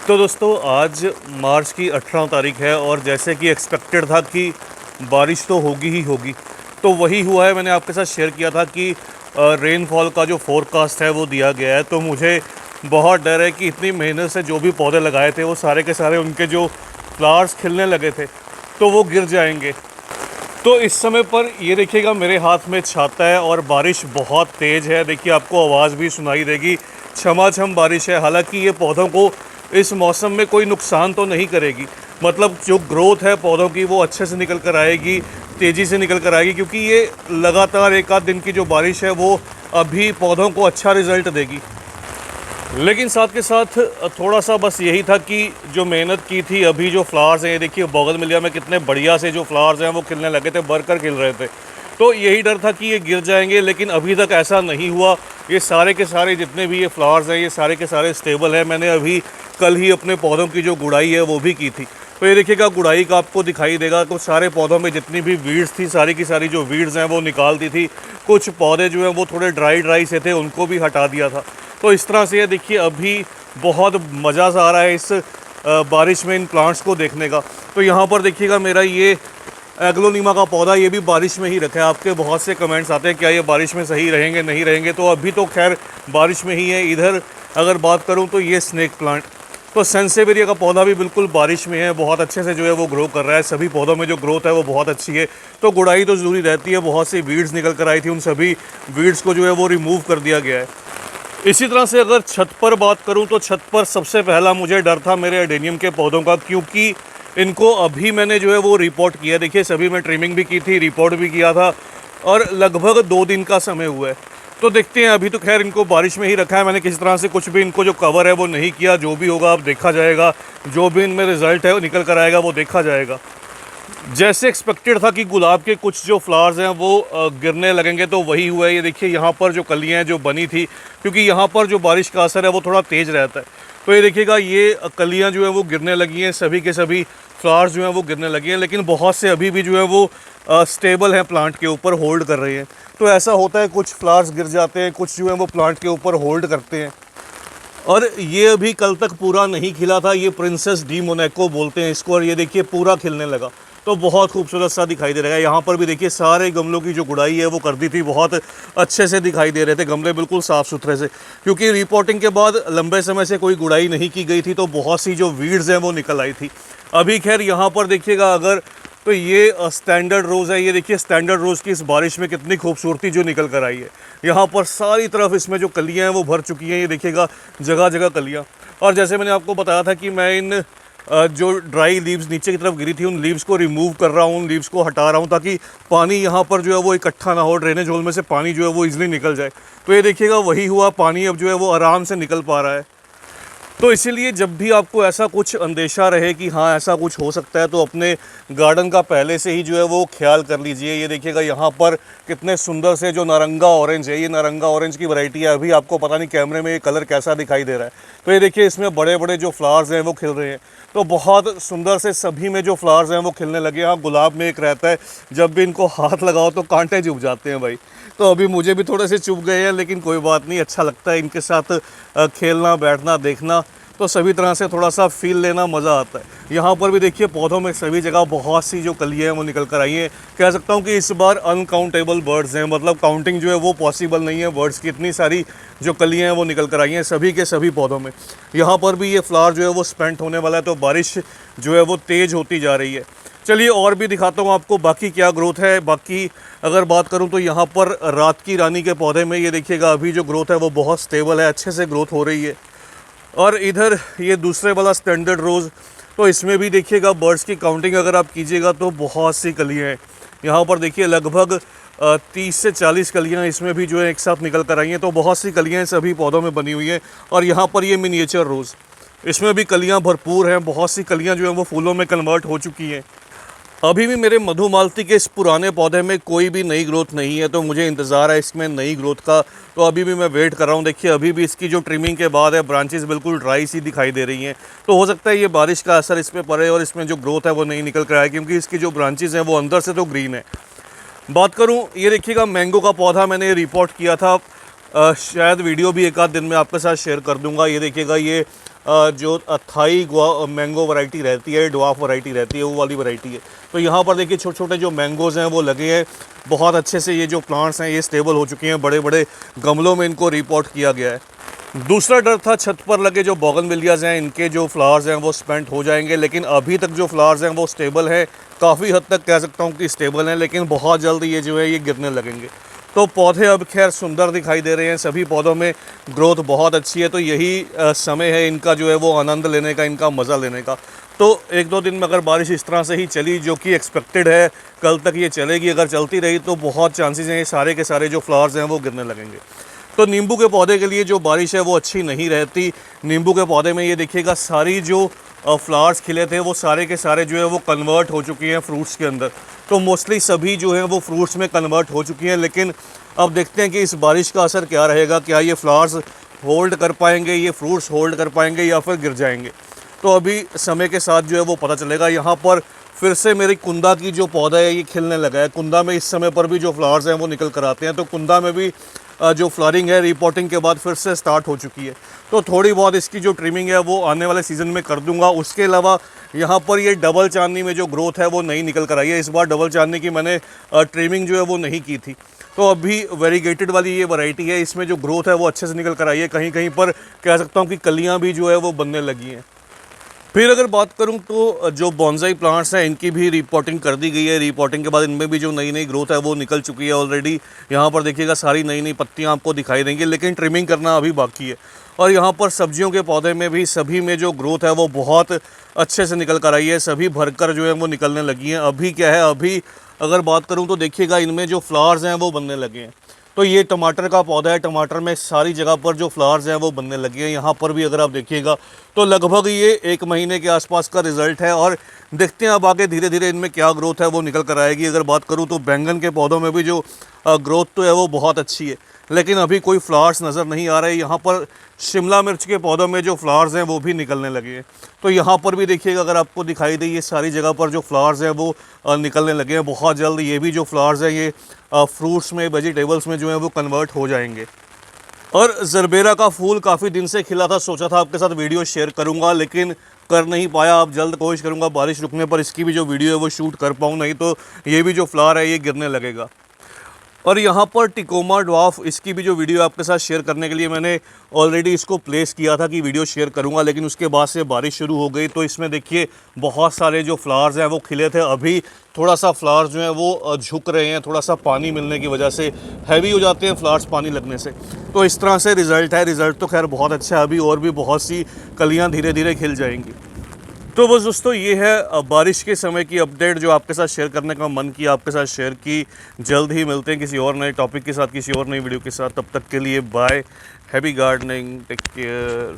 तो दोस्तों आज मार्च की 18 तारीख है और जैसे कि एक्सपेक्टेड था कि बारिश तो होगी ही होगी, तो वही हुआ है। मैंने आपके साथ शेयर किया था कि रेनफॉल का जो फोरकास्ट है वो दिया गया है। तो मुझे बहुत डर है कि इतनी मेहनत से जो भी पौधे लगाए थे वो सारे के सारे उनके जो फ्लावर्स खिलने लगे थे तो वो गिर जाएंगे। तो इस समय पर ये देखिएगा मेरे हाथ में छाता है और बारिश बहुत तेज़ है। देखिए आपको आवाज़ भी सुनाई देगी, छमाछम बारिश है। हालांकि ये पौधों को इस मौसम में कोई नुकसान तो नहीं करेगी, मतलब जो ग्रोथ है पौधों की वो अच्छे से निकल कर आएगी, तेज़ी से निकल कर आएगी, क्योंकि ये लगातार एक आध दिन की जो बारिश है वो अभी पौधों को अच्छा रिज़ल्ट देगी। लेकिन साथ के साथ थोड़ा सा बस यही था कि जो मेहनत की थी, अभी जो फ्लावर्स हैं ये देखिए बोगनविलिया में कितने बढ़िया से जो फ्लावर्स हैं वो खिलने लगे थे, भरकर खिल रहे थे। तो यही डर था कि ये गिर जाएंगे, लेकिन अभी तक ऐसा नहीं हुआ। ये सारे के सारे जितने भी ये फ्लावर्स हैं ये सारे के सारे स्टेबल हैं। मैंने अभी कल ही अपने पौधों की जो गुड़ाई है वो भी की थी। तो ये देखिएगा गुड़ाई का आपको दिखाई देगा। तो सारे पौधों में जितनी भी वीड्स थी, सारी की सारी जो वीड्स हैं वो निकाल दी थी। कुछ पौधे जो हैं वो थोड़े ड्राई से थे, उनको भी हटा दिया था। तो इस तरह से ये देखिए अभी बहुत मज़ा सा आ रहा है इस बारिश में इन प्लांट्स को देखने का। तो यहाँ पर देखिएगा मेरा ये एग्लोनीमा का पौधा, ये भी बारिश में ही रखा है। आपके बहुत से कमेंट्स आते हैं क्या ये बारिश में सही रहेंगे नहीं रहेंगे, तो अभी तो खैर बारिश में ही है। इधर अगर बात करूं तो ये स्नेक प्लांट, तो सेंसेवेरिया का पौधा भी बिल्कुल बारिश में है, बहुत अच्छे से जो है वो ग्रो कर रहा है। सभी पौधों में जो ग्रोथ है वो बहुत अच्छी है। तो गुड़ाई तो ज़रूरी रहती है। बहुत सी वीड्स निकल कर आई थी, उन सभी वीड्स को जो है वो रिमूव कर दिया गया है। इसी तरह से अगर छत पर बात करूं तो छत पर सबसे पहला मुझे डर था मेरे एडेनियम के पौधों का, क्योंकि इनको अभी मैंने जो है वो रिपोर्ट किया। देखिए सभी में ट्रिमिंग भी की थी, रिपोर्ट भी किया था, और लगभग 2 दिन का समय हुआ है। तो देखते हैं, अभी तो खैर इनको बारिश में ही रखा है मैंने। किसी तरह से कुछ भी इनको जो कवर है वो नहीं किया। जो भी होगा अब देखा जाएगा, जो भी इनमें रिज़ल्ट है वो निकल कर आएगा वो देखा जाएगा। जैसे एक्सपेक्टेड था कि गुलाब के कुछ जो फ्लावर्स हैं वो गिरने लगेंगे, तो वही हुआ है। ये देखिए यहाँ पर जो कलियाँ हैं जो बनी थी, क्योंकि यहाँ पर जो बारिश का असर है वो थोड़ा तेज़ रहता है। तो ये देखिएगा ये कलियाँ जो है वो गिरने लगी हैं, सभी के सभी फ्लावर्स जो हैं वो गिरने लगे हैं। लेकिन बहुत से अभी भी जो है वो स्टेबल हैं, प्लांट के ऊपर होल्ड कर रहे हैं। तो ऐसा होता है, कुछ फ्लावर्स गिर जाते हैं, कुछ जो है वो प्लांट के ऊपर होल्ड करते हैं। और ये अभी कल तक पूरा नहीं खिला था, ये प्रिंसेस डी मोनाको बोलते हैं इसको, और ये देखिए पूरा खिलने लगा। तो बहुत खूबसूरत सा दिखाई दे रहा है। यहाँ पर भी देखिए सारे गमलों की जो गुड़ाई है वो कर दी थी, बहुत अच्छे से दिखाई दे रहे थे गमले, बिल्कुल साफ़ सुथरे से, क्योंकि रिपोर्टिंग के बाद लंबे समय से कोई गुड़ाई नहीं की गई थी। तो बहुत सी जो वीड्स हैं वो निकल आई थी। अभी खैर यहाँ पर देखिएगा अगर, तो ये स्टैंडर्ड रोज़ है। ये देखिए स्टैंडर्ड रोज़ की इस बारिश में कितनी खूबसूरती जो निकल कर आई है। यहाँ पर सारी तरफ इसमें जो कलियाँ हैं वो भर चुकी हैं। ये देखिएगा जगह जगह कलियाँ। और जैसे मैंने आपको बताया था कि मैं इन जो ड्राई लीव्स नीचे की तरफ गिरी थी, उन लीव्स को रिमूव कर रहा हूँ, उन लीव्स को हटा रहा हूँ, ताकि पानी यहाँ पर जो है वो इकट्ठा ना हो, ड्रेनेज होल में से पानी जो है वो इजीली निकल जाए। तो ये देखिएगा वही हुआ, पानी अब जो है वो आराम से निकल पा रहा है। तो इसीलिए जब भी आपको ऐसा कुछ अंदेशा रहे कि हाँ ऐसा कुछ हो सकता है, तो अपने गार्डन का पहले से ही जो है वो ख्याल कर लीजिए। ये देखिएगा यहाँ पर कितने सुंदर से जो नारंगा ऑरेंज है, ये नारंगा ऑरेंज की वैरायटी है। अभी आपको पता नहीं कैमरे में ये कलर कैसा दिखाई दे रहा है। तो ये देखिए इसमें बड़े बड़े जो फ्लावर्स हैं वो खिल रहे हैं। तो बहुत सुंदर से सभी में जो फ्लावर्स हैं वो खिलने लगे। हाँ, गुलाब में एक रहता है, जब भी इनको हाथ लगाओ तो कांटे चुभ जाते हैं भाई। तो अभी मुझे भी थोड़े से चुभ गए हैं, लेकिन कोई बात नहीं, अच्छा लगता है इनके साथ खेलना, बैठना, देखना। तो सभी तरह से थोड़ा सा फील लेना, मज़ा आता है। यहाँ पर भी देखिए पौधों में सभी जगह बहुत सी जो कलियाँ हैं वो निकल कर आई हैं। कह सकता हूँ कि इस बार अनकाउंटेबल बर्ड्स हैं, मतलब काउंटिंग जो है वो पॉसिबल नहीं है। बर्ड्स की इतनी सारी जो कलियाँ हैं वो निकल कर आई हैं सभी के सभी पौधों में। यहाँ पर भी ये फ्लावर जो है वो स्पेंट होने वाला है, तो बारिश जो है वो तेज़ होती जा रही है। चलिए और भी दिखाता हूँ आपको बाकी क्या ग्रोथ है। बाकी अगर बात करूँ तो यहाँ पर रात की रानी के पौधे में ये देखिएगा अभी जो ग्रोथ है वो बहुत स्टेबल है, अच्छे से ग्रोथ हो रही है। और इधर ये दूसरे वाला स्टैंडर्ड रोज़, तो इसमें भी देखिएगा बर्ड्स की काउंटिंग अगर आप कीजिएगा तो बहुत सी कलियाँ हैं। यहाँ पर देखिए लगभग 30 से 40 कलियाँ इसमें भी जो है एक साथ निकल कर आई हैं। तो बहुत सी कलियाँ सभी पौधों में बनी हुई हैं। और यहाँ पर ये मिनिएचर रोज़, इसमें भी कलियाँ भरपूर हैं। बहुत सी कलियाँ जो हैं वो फूलों में कन्वर्ट हो चुकी हैं। अभी भी मेरे मधुमालती के इस पुराने पौधे में कोई भी नई ग्रोथ नहीं है, तो मुझे इंतज़ार है इसमें नई ग्रोथ का। तो अभी भी मैं वेट कर रहा हूँ। देखिए अभी भी इसकी जो ट्रिमिंग के बाद है, ब्रांचेस बिल्कुल ड्राई सी दिखाई दे रही हैं। तो हो सकता है ये बारिश का असर इस पर पड़े और इसमें जो ग्रोथ है वो नहीं निकल कर आए, क्योंकि इसकी जो ब्रांचेस हैं वो अंदर से तो ग्रीन है। बात करूँ, ये देखिएगा मैंगो का पौधा मैंने रिपोर्ट किया था, शायद वीडियो भी एक आध दिन में आपके साथ शेयर कर दूंगा। ये देखिएगा ये जो थाई मैंगो वैरायटी रहती है, ड्वार्फ वैरायटी रहती है, वो वाली वैरायटी है। तो यहाँ पर देखिए छोटे छोटे जो मैंगोज़ हैं वो लगे हैं बहुत अच्छे से। ये जो प्लांट्स हैं ये स्टेबल हो चुके हैं, बड़े बड़े गमलों में इनको रिपोर्ट किया गया है। दूसरा डर था छत पर लगे जो बोगनविलियाज़ हैं, इनके जो फ्लावर्स हैं वो स्पेंट हो जाएंगे, लेकिन अभी तक जो फ्लावर्स हैं वो स्टेबल हैं, काफ़ी हद तक कह सकता हूँ कि स्टेबल हैं, लेकिन बहुत जल्द ये जो है ये गिरने लगेंगे। तो पौधे अब खैर सुंदर दिखाई दे रहे हैं, सभी पौधों में ग्रोथ बहुत अच्छी है। तो यही समय है इनका जो है वो आनंद लेने का, इनका मज़ा लेने का। तो 1-2 दिन में अगर बारिश इस तरह से ही चली जो कि एक्सपेक्टेड है, कल तक ये चलेगी, अगर चलती रही तो बहुत चांसेस हैं ये सारे के सारे जो फ्लावर्स हैं वो गिरने लगेंगे। तो नींबू के पौधे के लिए जो बारिश है वो अच्छी नहीं रहती। नींबू के पौधे में ये देखिएगा सारी जो फ्लावर्स खिले थे वो सारे के सारे जो है वो कन्वर्ट हो चुकी हैं फ्रूट्स के अंदर। तो मोस्टली सभी जो हैं वो फ्रूट्स में कन्वर्ट हो चुकी हैं, लेकिन अब देखते हैं कि इस बारिश का असर क्या रहेगा, क्या ये फ्लावर्स होल्ड कर पाएंगे, ये फ्रूट्स होल्ड कर पाएंगे या फिर गिर जाएंगे। तो अभी समय के साथ जो है वो पता चलेगा। यहाँ पर फिर से मेरी कुंदा की जो पौधा है ये खिलने लगा है। कुंदा में इस समय पर भी जो फ्लावर्स हैं वो निकल कर आते हैं, तो कुंदा में भी जो फ्लावरिंग है रिपोर्टिंग के बाद फिर से स्टार्ट हो चुकी है। तो थोड़ी बहुत इसकी जो ट्रिमिंग है वो आने वाले सीज़न में कर दूंगा। उसके अलावा यहाँ पर ये डबल चांदनी में जो ग्रोथ है वो नहीं निकल कर आई है। इस बार डबल चांदनी की मैंने ट्रिमिंग जो है वो नहीं की थी। तो अभी वेरीगेटेड वाली ये वैरायटी है, इसमें जो ग्रोथ है वो अच्छे से निकल कर आई है। कहीं कहीं पर कह सकता हूँ कि कलियाँ भी जो है वो बनने लगी हैं। फिर अगर बात करूं तो जो बॉन्साई प्लांट्स हैं इनकी भी रिपोर्टिंग कर दी गई है। रिपोर्टिंग के बाद इनमें भी जो नई नई ग्रोथ है वो निकल चुकी है ऑलरेडी। यहाँ पर देखिएगा सारी नई नई पत्तियाँ आपको दिखाई देंगी, लेकिन ट्रिमिंग करना अभी बाकी है। और यहाँ पर सब्जियों के पौधे में भी सभी में जो ग्रोथ है वो बहुत अच्छे से निकल कर आई है, सभी भरकर जो है वो निकलने लगी हैं। अभी क्या है, अभी अगर बात करूँ तो देखिएगा इनमें जो फ्लावर्स हैं वो बनने लगे हैं। तो ये टमाटर का पौधा है, टमाटर में सारी जगह पर जो फ्लावर्स हैं वो बनने लगे हैं। यहाँ पर भी अगर आप देखिएगा तो लगभग ये 1 महीने के आसपास का रिज़ल्ट है, और देखते हैं अब आगे धीरे धीरे इनमें क्या ग्रोथ है वो निकल कर आएगी। अगर बात करूँ तो बैंगन के पौधों में भी जो ग्रोथ तो है वो बहुत अच्छी है, लेकिन अभी कोई फ्लावर्स नज़र नहीं आ रहे। यहाँ पर शिमला मिर्च के पौधों में जो फ्लावर्स हैं वो भी निकलने लगे हैं। तो यहाँ पर भी देखिएगा अगर आपको दिखाई दे, ये सारी जगह पर जो फ्लावर्स हैं वो निकलने लगे हैं। बहुत जल्द ये भी जो फ्लावर्स हैं ये फ्रूट्स में, वेजिटेबल्स में जो है वो कन्वर्ट हो जाएंगे। और ज़रबेरा का फूल काफ़ी दिन से खिला था, सोचा था आपके साथ वीडियो शेयर करूंगा, लेकिन कर नहीं पाया। अब जल्द कोशिश करूंगा बारिश रुकने पर इसकी भी जो वीडियो है वो शूट कर पाऊँ, नहीं तो ये भी जो फ्लावर है ये गिरने लगेगा। और यहाँ पर टिकोमा ड्वार्फ, इसकी भी जो वीडियो आपके साथ शेयर करने के लिए मैंने ऑलरेडी इसको प्लेस किया था कि वीडियो शेयर करूँगा, लेकिन उसके बाद से बारिश शुरू हो गई। तो इसमें देखिए बहुत सारे जो फ्लावर्स हैं वो खिले थे, अभी थोड़ा सा फ्लावर्स जो हैं वो झुक रहे हैं, थोड़ा सा पानी मिलने की वजह से हैवी हो जाते हैं फ्लावर्स पानी लगने से। तो इस तरह से रिज़ल्ट है। रिज़ल्ट तो खैर बहुत अच्छा है, अभी और भी बहुत सी कलियाँ धीरे धीरे खिल जाएंगी। तो बस दोस्तों ये है बारिश के समय की अपडेट जो आपके साथ शेयर करने का मन किया, आपके साथ शेयर की। जल्द ही मिलते हैं किसी और नए टॉपिक के साथ, किसी और नई वीडियो के साथ। तब तक के लिए bye, happy gardening, take care.